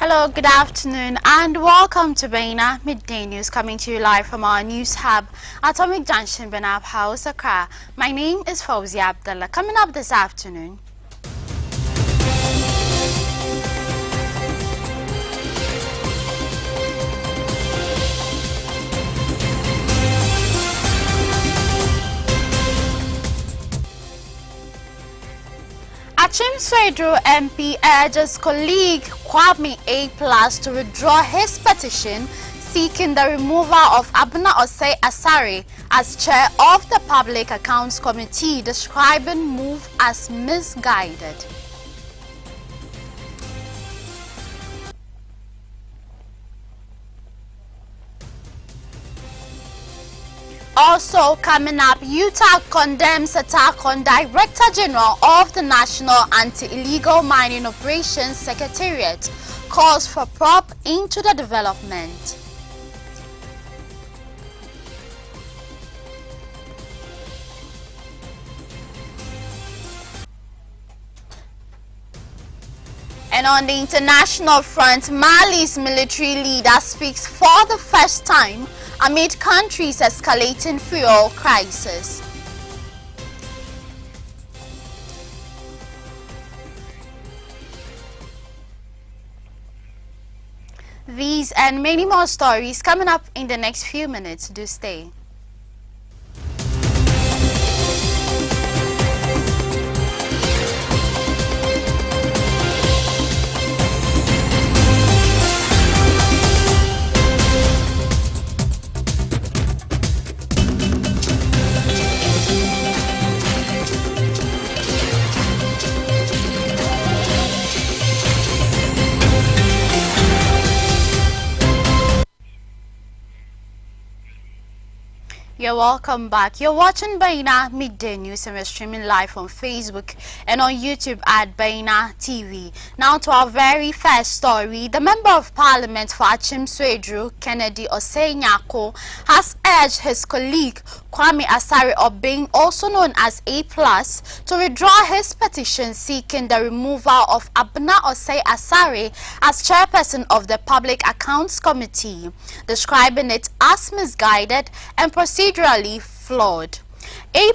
Hello, good afternoon, and welcome to Baina Midday News, coming to you live from our news hub, Atomic Junction, Benab House, Accra. My name is Fawzia Abdullah. Coming up this afternoon, Achim Swedru MP urges colleague Kwame A+ to withdraw his petition seeking the removal of Abena Osei Asare as chair of the Public Accounts Committee, describing move as misguided. Also coming up, UTAG condemns attack on Director General of the National Anti-Illegal Mining Operations Secretariat, calls for probe into the development. And on the international front, Mali's military leader speaks for the first time amid country's escalating fuel crisis. These and many more stories coming up in the next few minutes. Do stay. You're welcome back. You're watching Baina Midday News, and we're streaming live on Facebook and on YouTube at Baina TV. Now to our very first story. The Member of Parliament for Achim Swedru, Kennedy Osei Nyako, has urged his colleague Kwame Asare Obeng, also known as A+, to withdraw his petition seeking the removal of Abena Osei Asare as chairperson of the Public Accounts Committee, describing it as misguided and procedurally flawed. A+,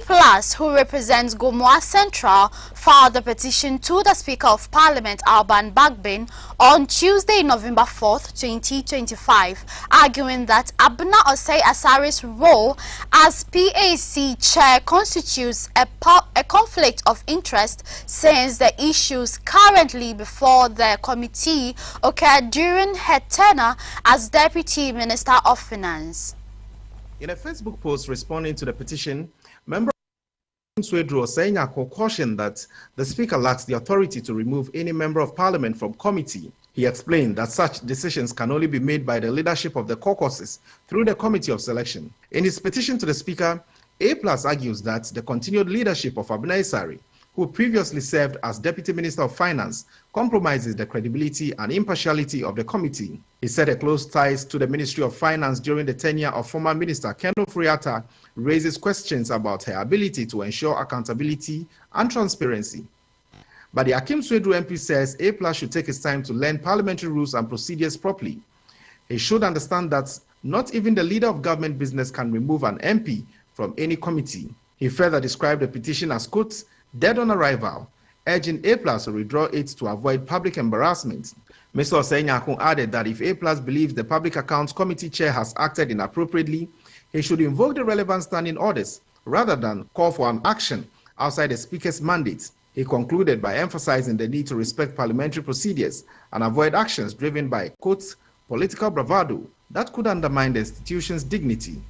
who represents Gomoa Central, filed the petition to the Speaker of Parliament, Alban Bagbin, on Tuesday, November 4th, 2025, arguing that Abena Osei Asare's role as PAC chair constitutes a conflict of interest, since the issues currently before the committee occurred during her tenure as Deputy Minister of Finance. In a Facebook post responding to the petition, Member Swedru Osei Nyako cautioned that the Speaker lacks the authority to remove any Member of Parliament from committee. He explained that such decisions can only be made by the leadership of the caucuses through the Committee of Selection. In his petition to the Speaker, A+ argues that the continued leadership of Abena Asare, who previously served as Deputy Minister of Finance, compromises the credibility and impartiality of the committee. He said a close ties to the Ministry of Finance during the tenure of former Minister Ken Ofori-Atta raises questions about her ability to ensure accountability and transparency. But the Achim Swedru MP says A+ should take his time to learn parliamentary rules and procedures properly. He should understand that not even the leader of government business can remove an MP from any committee. He further described the petition as, quote, dead on arrival, urging A+ to withdraw it to avoid public embarrassment. Mr. Osei Nyako added that if A+ believes the Public Accounts Committee chair has acted inappropriately, he should invoke the relevant standing orders rather than call for an action outside the Speaker's mandate. He concluded by emphasizing the need to respect parliamentary procedures and avoid actions driven by, quote, political bravado that could undermine the institution's dignity.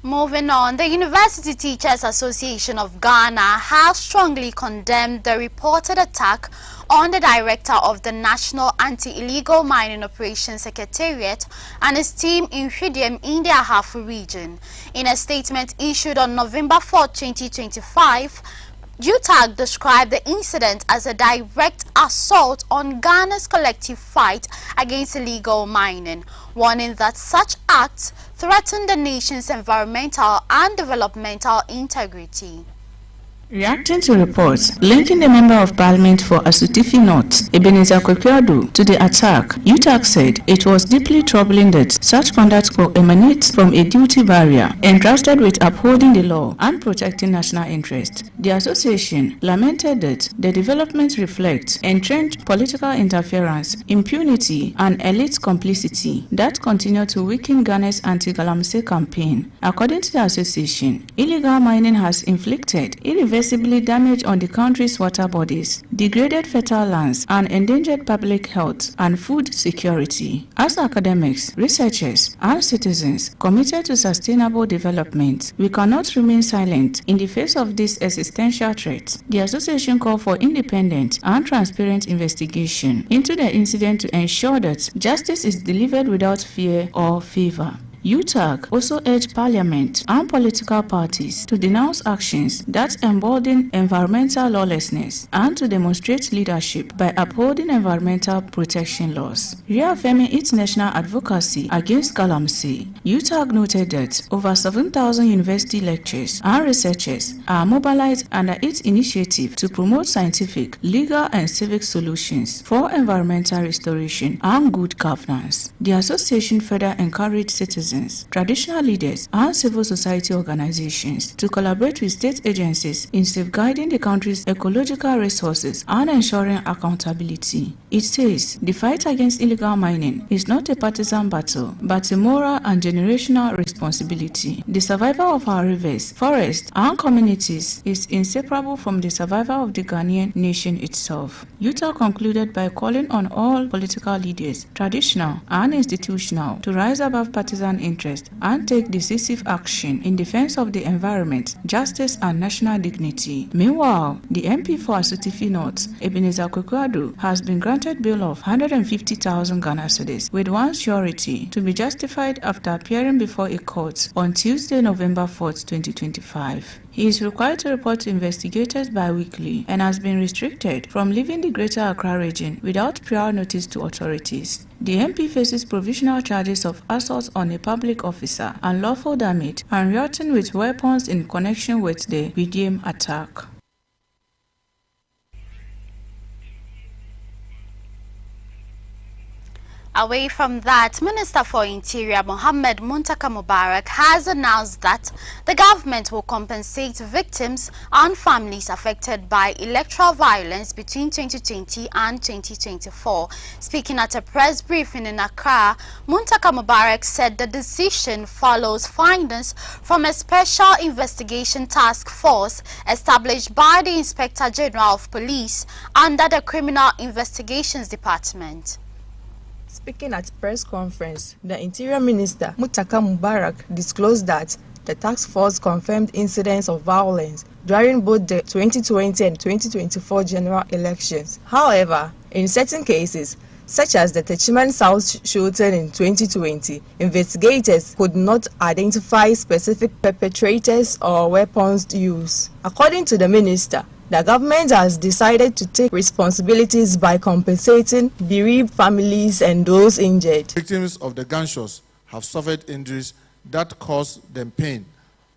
Moving on, the University Teachers Association of Ghana has strongly condemned the reported attack on the director of the National Anti-Illegal Mining Operations Secretariat and his team in Hwidiem in the Ahafo region. In a statement issued on November 4, 2025, UTAG described the incident as a direct assault on Ghana's collective fight against illegal mining, warning that such acts threaten the nation's environmental and developmental integrity. Reacting to reports linking the Member of Parliament for Asutifi North, Ebenezer Kwekweadu, to the attack, UTAG said it was deeply troubling that such conduct could emanate from a duty barrier entrusted with upholding the law and protecting national interest. The association lamented that the developments reflect entrenched political interference, impunity, and elite complicity that continue to weaken Ghana's anti-Galamsey campaign. According to the association, illegal mining has inflicted irreversible damage on the country's water bodies, degraded fertile lands, and endangered public health and food security. As academics, researchers, and citizens committed to sustainable development, we cannot remain silent in the face of this existential threat. The association called for independent and transparent investigation into the incident to ensure that justice is delivered without fear or favor. UTAG also urged Parliament and political parties to denounce actions that embolden environmental lawlessness and to demonstrate leadership by upholding environmental protection laws. Reaffirming its national advocacy against Galamsey, UTAG noted that over 7,000 university lecturers and researchers are mobilized under its initiative to promote scientific, legal, and civic solutions for environmental restoration and good governance. The association further encouraged citizens, traditional leaders, and civil society organizations to collaborate with state agencies in safeguarding the country's ecological resources and ensuring accountability. It says the fight against illegal mining is not a partisan battle, but a moral and generational responsibility. The survival of our rivers, forests, and communities is inseparable from the survival of the Ghanaian nation itself. UTAG concluded by calling on all political leaders, traditional and institutional, to rise above partisan interest and take decisive action in defense of the environment, justice, and national dignity. Meanwhile, the MP for Asutifi North, Ebenezer Kwekweadu, has been granted bail of 150,000 Ghana cedis with one surety to be justified after appearing before a court on Tuesday, November 4, 2025. He is required to report to investigators bi-weekly and has been restricted from leaving the Greater Accra region without prior notice to authorities. The MP faces provisional charges of assault on a public officer, unlawful damage, and rioting with weapons in connection with the Redeem attack. Away from that, Minister for Interior Mohammed Muntaka Mubarak has announced that the government will compensate victims and families affected by electoral violence between 2020 and 2024. Speaking at a press briefing in Accra, Muntaka Mubarak said the decision follows findings from a special investigation task force established by the Inspector General of Police under the Criminal Investigations Department. Speaking at press conference, the Interior Minister, Muntaka Mubarak, disclosed that the task force confirmed incidents of violence during both the 2020 and 2024 general elections. However, in certain cases, such as the Techiman South shooting in 2020, investigators could not identify specific perpetrators or weapons used. According to the minister, the government has decided to take responsibilities by compensating bereaved families and those injured. Victims of the gunshots have suffered injuries that cause them pain,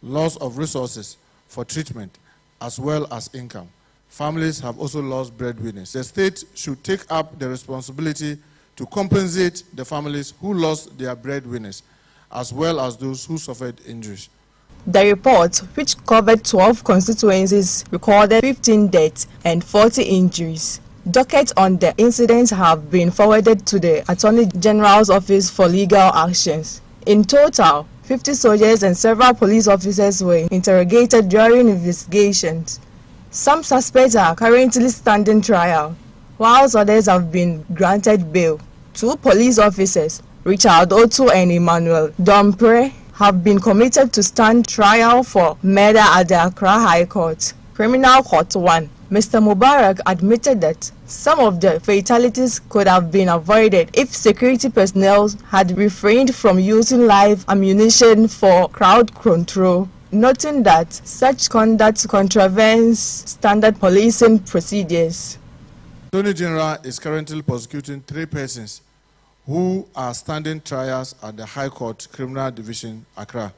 loss of resources for treatment, as well as income. Families have also lost breadwinners. The state should take up the responsibility to compensate the families who lost their breadwinners, as well as those who suffered injuries. The report, which covered 12 constituencies, recorded 15 deaths and 40 injuries. Dockets on the incidents have been forwarded to the Attorney General's Office for legal actions. In total, 50 soldiers and several police officers were interrogated during investigations. Some suspects are currently standing trial, whilst others have been granted bail. 2 police officers, Richard Otu and Emmanuel Dompre, have been committed to stand trial for murder at the Accra High Court. Criminal Court 1. Mr. Mubarak admitted that some of the fatalities could have been avoided if security personnel had refrained from using live ammunition for crowd control, noting that such conduct contravenes standard policing procedures. The Attorney General is currently prosecuting 3 persons who are standing trials at the High Court Criminal Division, Accra.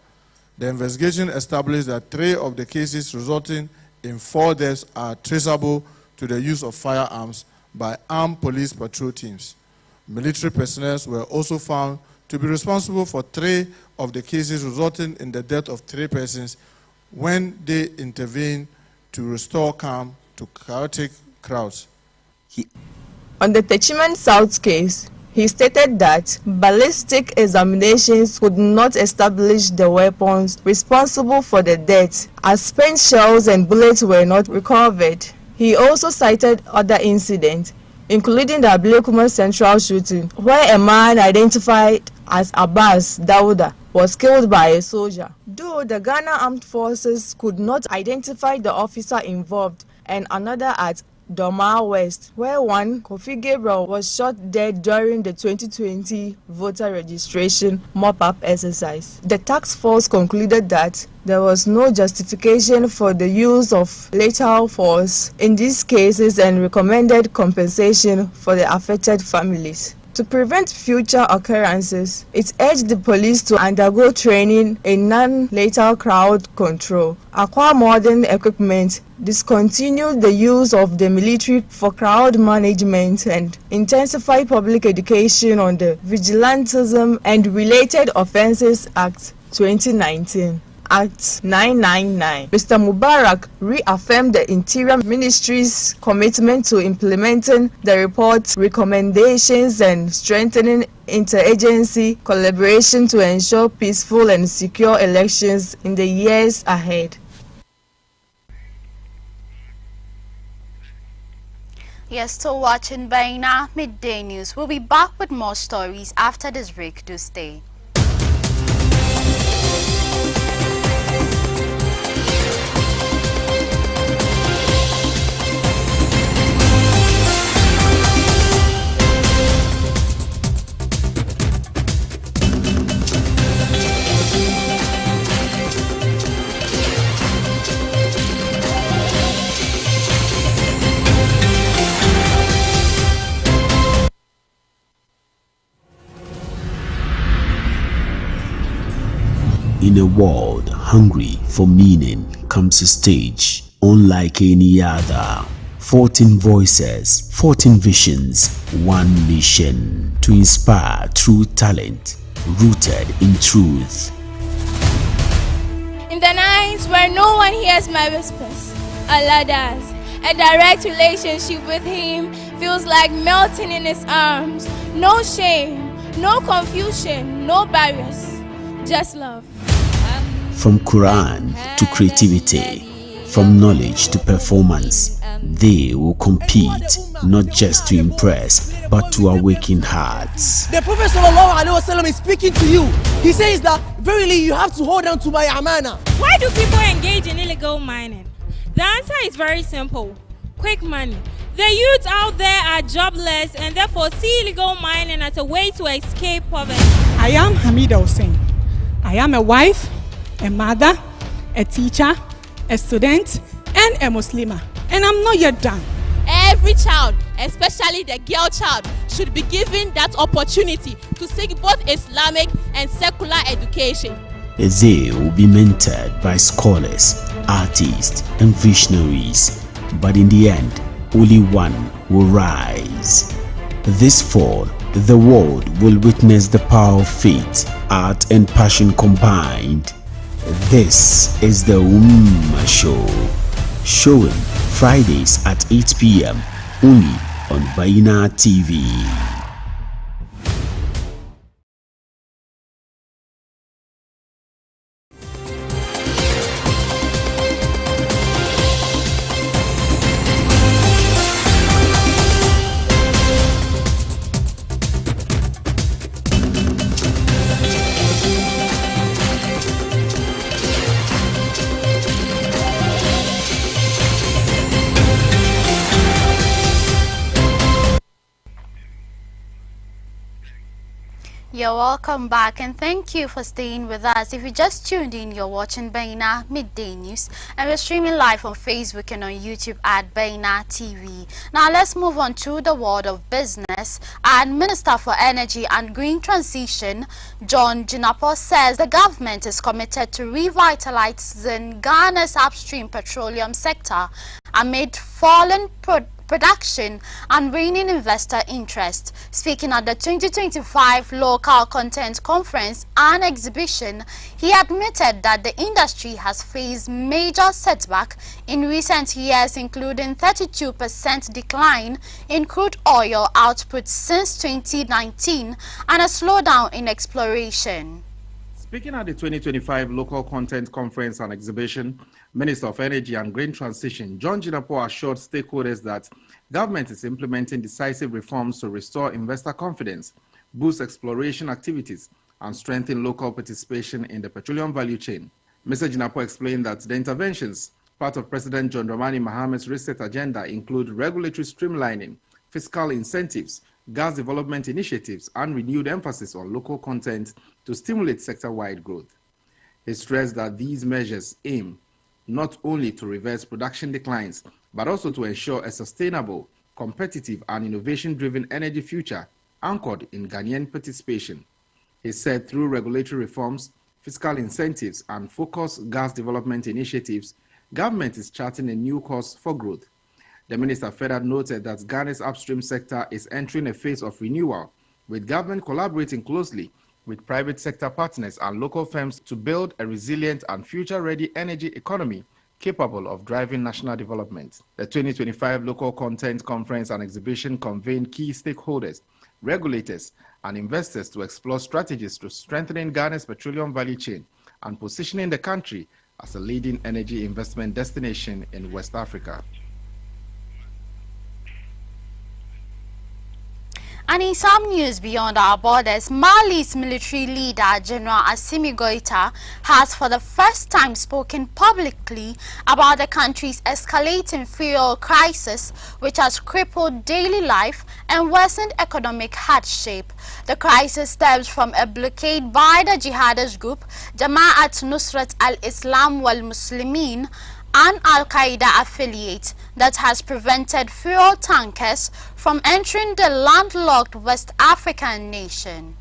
The investigation established that 3 of the cases resulting in 4 deaths are traceable to the use of firearms by armed police patrol teams. Military personnel were also found to be responsible for 3 of the cases resulting in the death of 3 persons when they intervened to restore calm to chaotic crowds. On the Techiman South case, he stated that ballistic examinations could not establish the weapons responsible for the death, as spent shells and bullets were not recovered. He also cited other incidents, including the Ablekuma Central shooting, where a man identified as Abbas Dauda was killed by a soldier. Though the Ghana Armed Forces could not identify the officer involved, and another at Doma West, where one, Kofi Gabriel, was shot dead during the 2020 voter registration mop-up exercise. The task force concluded that there was no justification for the use of lethal force in these cases and recommended compensation for the affected families. To prevent future occurrences, it urged the police to undergo training in non-lethal crowd control, acquire modern equipment, discontinue the use of the military for crowd management, and intensify public education on the Vigilantism and Related Offences Act 2019. Act 999. Mr. Mubarak reaffirmed the Interior Ministry's commitment to implementing the report's recommendations and strengthening interagency collaboration to ensure peaceful and secure elections in the years ahead. You're still watching Baina Midday News. We'll be back with more stories after this break. Do stay. In a world hungry for meaning comes a stage unlike any other. 14 voices, 14 visions, one mission to inspire true talent rooted in truth. In the nights where no one hears my whispers, Allah does. A direct relationship with Him feels like melting in His arms. No shame, no confusion, no barriers, just love. From Quran to creativity, from knowledge to performance, they will compete not just to impress but to awaken hearts. The Prophet ﷺ is speaking to you. He says that verily you have to hold on to my amana. Why do people engage in illegal mining? The answer is very simple: quick money. The youths out there are jobless and therefore see illegal mining as a way to escape poverty. I am Hamida Hussein. I am a wife, a mother, a teacher, a student, and a Muslimah. And I'm not yet done. Every child, especially the girl child, should be given that opportunity to seek both Islamic and secular education. They will be mentored by scholars, artists, and visionaries. But in the end, only one will rise. This fall, the world will witness the power of faith, art, and passion combined. This is the Show, showing Fridays at 8 p.m. only on Baina TV. You're welcome back and thank you for staying with us. If you just tuned in, you're watching Baina Midday News and we're streaming live on Facebook and on YouTube at Baina TV. Now let's move on to the world of business. And Minister for Energy and Green Transition, John Jinapor, says the government is committed to revitalizing Ghana's upstream petroleum sector amid fallen production and waning investor interest. Speaking at the 2025 Local Content Conference and Exhibition, he admitted that the industry has faced major setback in recent years, including 32% decline in crude oil output since 2019 and a slowdown in exploration. Speaking at the 2025 Local Content Conference and Exhibition, Minister of Energy and Green Transition, John Jinapor, assured stakeholders that government is implementing decisive reforms to restore investor confidence, boost exploration activities, and strengthen local participation in the petroleum value chain. Mr. Jinapor explained that the interventions, part of President John Dramani Mahamat's reset agenda, include regulatory streamlining, fiscal incentives, gas development initiatives, and renewed emphasis on local content to stimulate sector-wide growth. He stressed that these measures aim not only to reverse production declines, but also to ensure a sustainable, competitive, and innovation-driven energy future anchored in Ghanaian participation. He said through regulatory reforms, fiscal incentives, and focused gas development initiatives, government is charting a new course for growth. The minister further noted that Ghana's upstream sector is entering a phase of renewal, with government collaborating closely with private sector partners and local firms to build a resilient and future-ready energy economy capable of driving national development. The 2025 Local Content Conference and Exhibition convened key stakeholders, regulators, and investors to explore strategies to strengthening Ghana's petroleum value chain and positioning the country as a leading energy investment destination in West Africa. And in some news beyond our borders, Mali's military leader, General Assimi Goïta, has for the first time spoken publicly about the country's escalating fuel crisis, which has crippled daily life and worsened economic hardship. The crisis stems from a blockade by the jihadist group Jama'at Nusrat al-Islam wal-Muslimin, an Al-Qaeda affiliate, that has prevented fuel tankers from entering the landlocked West African nation.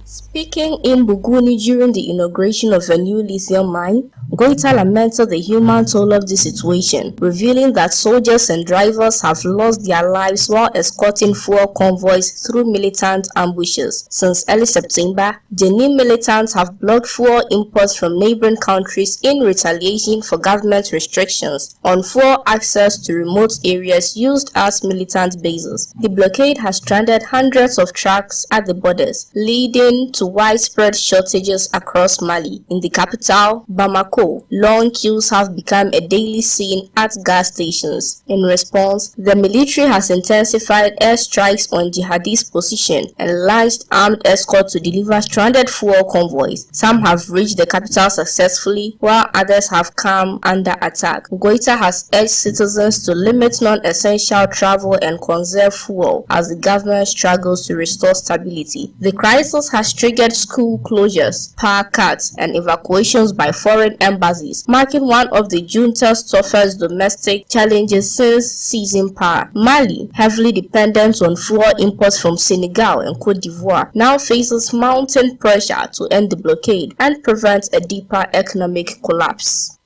Speaking in Buguni during the inauguration of a new lithium mine, Goïta lamented the human toll of the situation, revealing that soldiers and drivers have lost their lives while escorting fuel convoys through militant ambushes. Since early September, Jenim militants have blocked fuel imports from neighboring countries in retaliation for government restrictions on fuel access to remote areas used as militant bases. The blockade has stranded hundreds of trucks at the borders, leading to widespread shortages across Mali. In the capital, Bamako, long queues have become a daily scene at gas stations. In response, the military has intensified airstrikes on jihadist positions and launched armed escorts to deliver stranded fuel convoys. Some have reached the capital successfully, while others have come under attack. Goïta has urged citizens to limit non-essential travel and conserve fuel as the government struggles to restore stability. The crisis has triggered school closures, power cuts, and evacuations by foreign embassies, marking one of the junta's toughest domestic challenges since seizing power. Mali, heavily dependent on fuel imports from Senegal and Cote d'Ivoire, now faces mounting pressure to end the blockade and prevent a deeper economic collapse.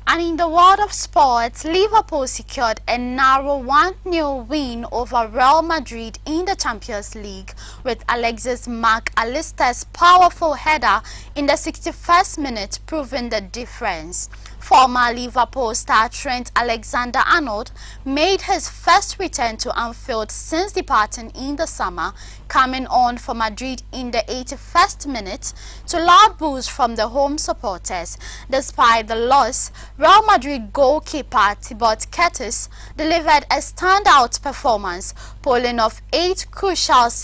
And in the world of sports, Liverpool secured a narrow 1-0 win over Real Madrid in the Champions League, with Alexis Mac Allister's powerful header in the 61st minute proving the difference. Former Liverpool star Trent Alexander-Arnold made his first return to Anfield since departing in the summer, coming on for Madrid in the 81st minute to loud boos from the home supporters. Despite the loss, Real Madrid goalkeeper Thibaut Courtois delivered a standout performance, pulling off 8 crucial saves